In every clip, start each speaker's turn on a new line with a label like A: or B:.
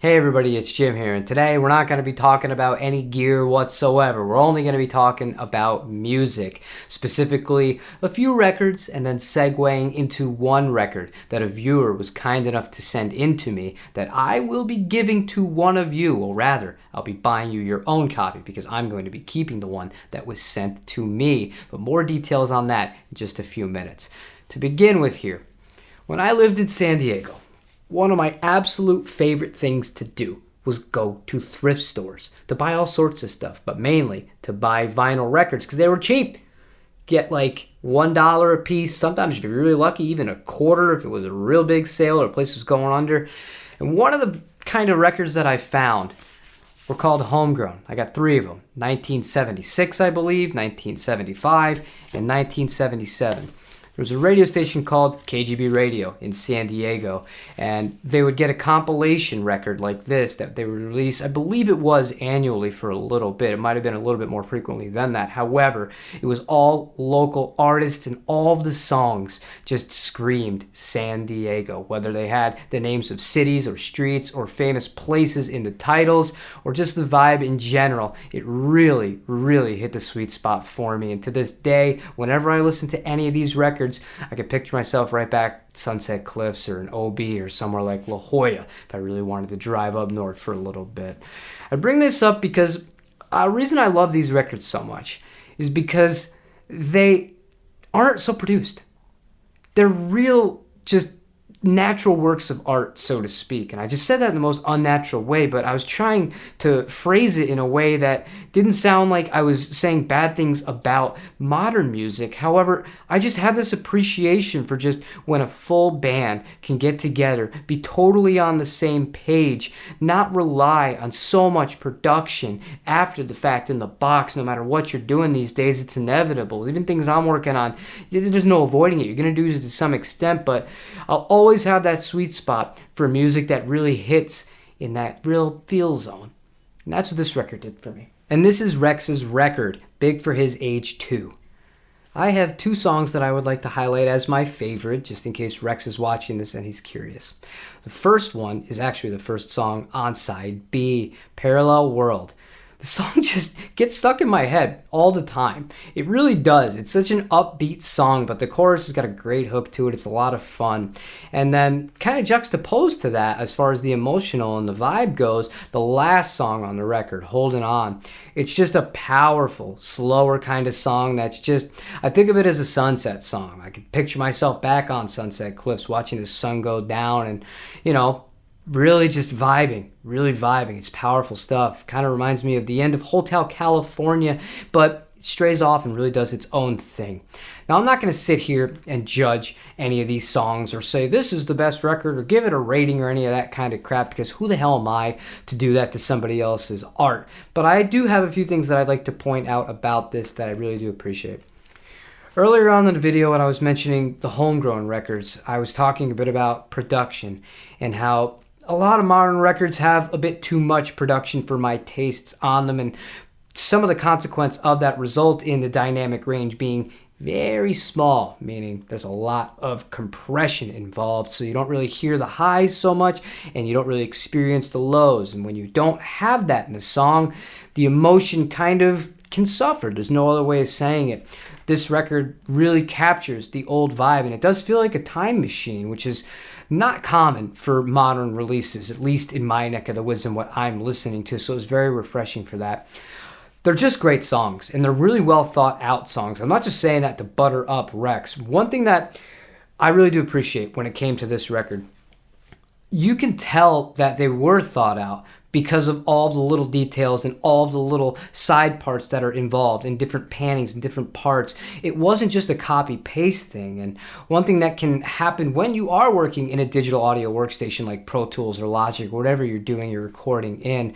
A: Hey everybody, it's Jim here, and today we're not going to be talking about any gear whatsoever. We're only going to be talking about music, specifically a few records, and then segueing into one record that a viewer was kind enough to send in to me that I will be giving to one of you, or rather, I'll be buying you your own copy because I'm going to be keeping the one that was sent to me. But more details on that in just a few minutes. To begin with here, when I lived in San Diego, one of my absolute favorite things to do was go to thrift stores to buy all sorts of stuff, but mainly to buy vinyl records because they were cheap. Get like $1 a piece, sometimes if you're really lucky, even a quarter if it was a real big sale or a place was going under. And one of the kind of records that I found were called Homegrown. I got three of them, 1976 I believe, 1975, and 1977. There was a radio station called KGB Radio in San Diego, and they would get a compilation record like this that they would release. I believe it was annually for a little bit. It might have been a little bit more frequently than that. However, it was all local artists, and all of the songs just screamed San Diego, whether they had the names of cities or streets or famous places in the titles or just the vibe in general. It really, really hit the sweet spot for me, and to this day, whenever I listen to any of these records, I could picture myself right back at Sunset Cliffs or an OB or somewhere like La Jolla if I really wanted to drive up north for a little bit. I bring this up because the reason I love these records so much is because they aren't so produced. They're real, just natural works of art, so to speak. And I just said that in the most unnatural way, but I was trying to phrase it in a way that didn't sound like I was saying bad things about modern music. However, I just have this appreciation for just when a full band can get together, be totally on the same page, not rely on so much production after the fact in the box. No matter what you're doing these days, it's inevitable. Even things I'm working on, there's no avoiding it. You're going to do it to some extent, but I'll always have that sweet spot for music that really hits in that real feel zone. And that's what this record did for me. And this is Rex's record, big for his age too. I have two songs that I would like to highlight as my favorite, just in case Rex is watching this and he's curious. The first one is actually the first song on side B, Parallel World. The song just gets stuck in my head all the time. It really does. It's such an upbeat song, but the chorus has got a great hook to it. It's a lot of fun. And then kind of juxtaposed to that, as far as the emotional and the vibe goes, the last song on the record, Holding On. It's just a powerful, slower kind of song that's just, I think of it as a sunset song. I can picture myself back on Sunset Cliffs watching the sun go down and, really just really vibing. It's powerful stuff. Kind of reminds me of the end of Hotel California, but it strays off and really does its own thing. Now, I'm not going to sit here and judge any of these songs or say this is the best record or give it a rating or any of that kind of crap, because who the hell am I to do that to somebody else's art? But I do have a few things that I'd like to point out about this that I really do appreciate. Earlier on in the video, when I was mentioning the Homegrown records, I was talking a bit about production and how a lot of modern records have a bit too much production for my tastes on them, and some of the consequence of that result in the dynamic range being very small, meaning there's a lot of compression involved, so you don't really hear the highs so much and you don't really experience the lows. And when you don't have that in the song, the emotion kind of can suffer. There's no other way of saying it. This record really captures the old vibe, and it does feel like a time machine, which is not common for modern releases, at least in my neck of the woods and what I'm listening to, so it's very refreshing for that. They're just great songs, and they're really well thought out songs. I'm not just saying that to butter up Rex. One thing that I really do appreciate when it came to this record, you can tell that they were thought out because of all the little details and all the little side parts that are involved in different pannings and different parts. It wasn't just a copy-paste thing. And one thing that can happen when you are working in a digital audio workstation like Pro Tools or Logic, or whatever you're doing your recording in,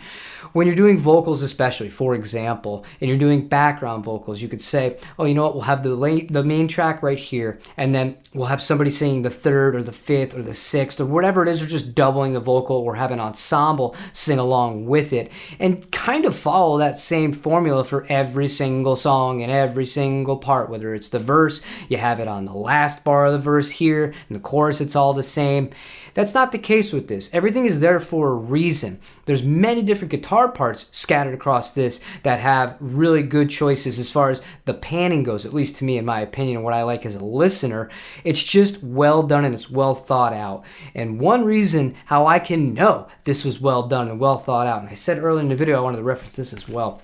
A: when you're doing vocals especially, for example, and you're doing background vocals, you could say, oh, you know what, we'll have the main track right here, and then we'll have somebody singing the third or the fifth or the sixth or whatever it is, or just doubling the vocal, or have an ensemble sing along with it and kind of follow that same formula for every single song and every single part. Whether it's the verse, you have it on the last bar of the verse here, and the chorus, it's all the same. That's not the case with this. Everything is there for a reason. There's many different guitar parts scattered across this that have really good choices as far as the panning goes, at least to me, in my opinion, and what I like as a listener. It's just well done and it's well thought out. And one reason how I can know this was well done and well thought out, and I said earlier in the video I wanted to reference this as well.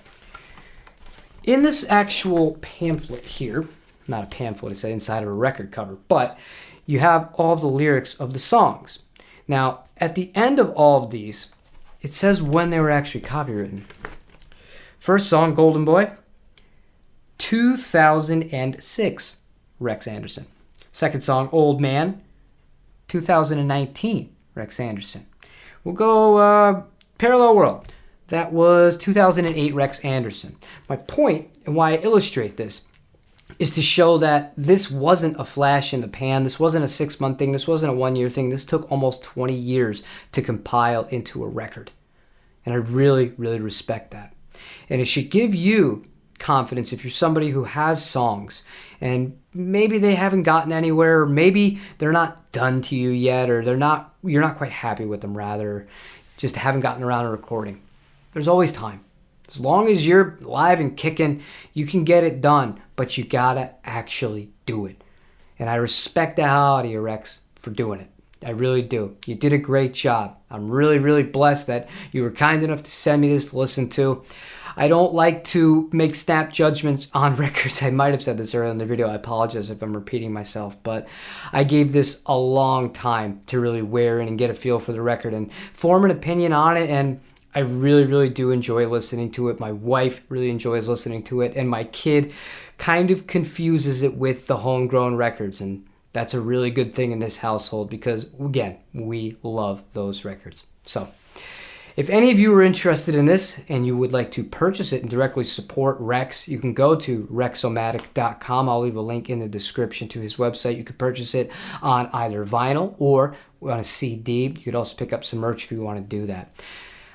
A: In this actual pamphlet here, not a pamphlet, it's inside of a record cover, but you have all of the lyrics of the songs. Now, at the end of all of these, it says when they were actually copywritten. First song, Golden Boy, 2006, Rex Anderson. Second song, Old Man, 2019, Rex Anderson. We'll go Parallel World. That was 2008, Rex Anderson. My point, and why I illustrate this, is to show that this wasn't a flash in the pan. This wasn't a 6-month thing. This wasn't a 1-year thing. This took almost 20 years to compile into a record. And I really, really respect that. And it should give you confidence if you're somebody who has songs and maybe they haven't gotten anywhere, or maybe they're not done to you yet, or you're not quite happy with them, rather, just haven't gotten around to recording. There's always time. As long as you're live and kicking, you can get it done, but you gotta actually do it. And I respect the hell out of you, Rex, for doing it. I really do. You did a great job. I'm really, really blessed that you were kind enough to send me this to listen to. I don't like to make snap judgments on records. I might have said this earlier in the video. I apologize if I'm repeating myself, but I gave this a long time to really wear in and get a feel for the record and form an opinion on it. And I really, really do enjoy listening to it. My wife really enjoys listening to it, and my kid kind of confuses it with the Homegrown records, and that's a really good thing in this household because, again, we love those records. So if any of you are interested in this and you would like to purchase it and directly support Rex, you can go to rexomatic.com. I'll leave a link in the description to his website. You can purchase it on either vinyl or on a CD. You could also pick up some merch if you want to do that.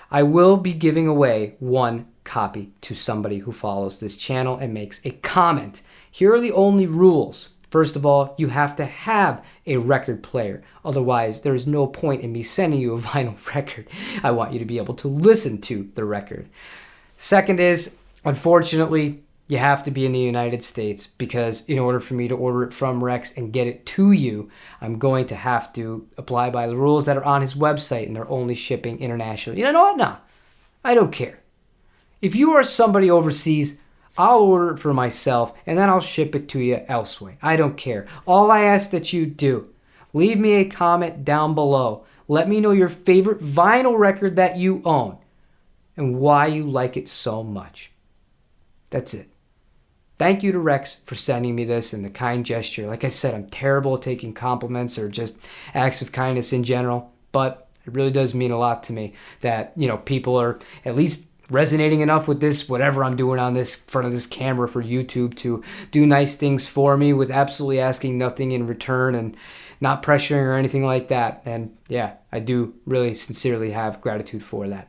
A: I will be giving away one copy to somebody who follows this channel and makes a comment. Here are the only rules. First of all, you have to have a record player. Otherwise, there is no point in me sending you a vinyl record. I want you to be able to listen to the record. Second is, unfortunately, you have to be in the United States, because in order for me to order it from Rex and get it to you, I'm going to have to apply by the rules that are on his website, and they're only shipping internationally. You know what? No, I don't care. If you are somebody overseas, I'll order it for myself, and then I'll ship it to you elsewhere. I don't care. All I ask that you do, leave me a comment down below. Let me know your favorite vinyl record that you own and why you like it so much. That's it. Thank you to Rex for sending me this and the kind gesture. Like I said, I'm terrible at taking compliments or just acts of kindness in general, but it really does mean a lot to me that, you know, people are at least resonating enough with this, whatever I'm doing on this front of this camera for YouTube, to do nice things for me with absolutely asking nothing in return and not pressuring or anything like that. And yeah, I do really sincerely have gratitude for that.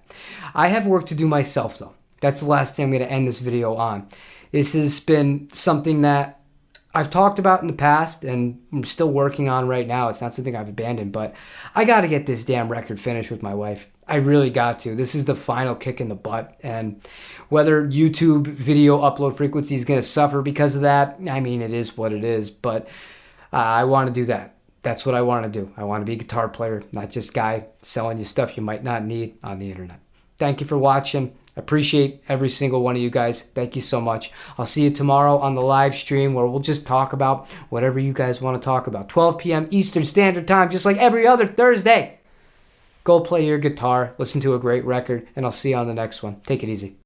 A: I have work to do myself though. That's the last thing I'm going to end this video on. This has been something that I've talked about in the past and I'm still working on right now. It's not something I've abandoned, but I got to get this damn record finished with my wife. I really got to. This is the final kick in the butt. And whether YouTube video upload frequency is going to suffer because of that, I mean, it is what it is. But I want to do that. That's what I want to do. I want to be a guitar player, not just a guy selling you stuff you might not need on the internet. Thank you for watching. I appreciate every single one of you guys. Thank you so much. I'll see you tomorrow on the live stream where we'll just talk about whatever you guys want to talk about. 12 p.m. Eastern Standard Time, just like every other Thursday. Go play your guitar, listen to a great record, and I'll see you on the next one. Take it easy.